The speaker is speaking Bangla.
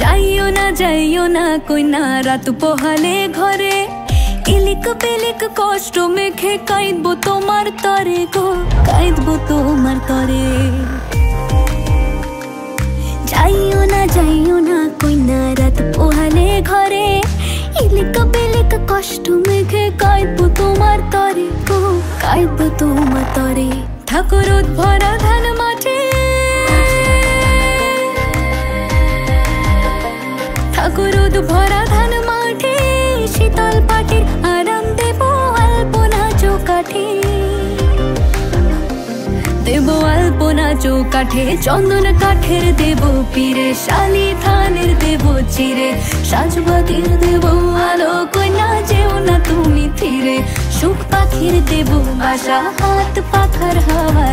যাইও না কইনা রাত পোহালে ঘরে, ইলিক পিলিক কষ্ট মেখে কাঁদবো তোমার তরে গো, কাঁদবো তোমার তরে। যাইও না কইনা রাত পোহালে ঘরে, ইলিক পিলিক কষ্ট মেখে কাঁদবো তোমার তরে গো, কাঁদবো তোমার তরে। ঠাকুর ভরা ধান মাঠে, ঠাকুর ভরা ধান মাঠে, শীতল পাটির আরাম দেব আলপনা চৌকাঠে, দেব আলপনা চৌকাঠে। চন্দন কাঠের দেব পীরে, শালি ধানের দেব চিরে, সাজবাতির দেব আলো, কইনা যেও না তুমি ফিরে। সুখ পাখির দেব বাসা, হাত পাখার হাওয়া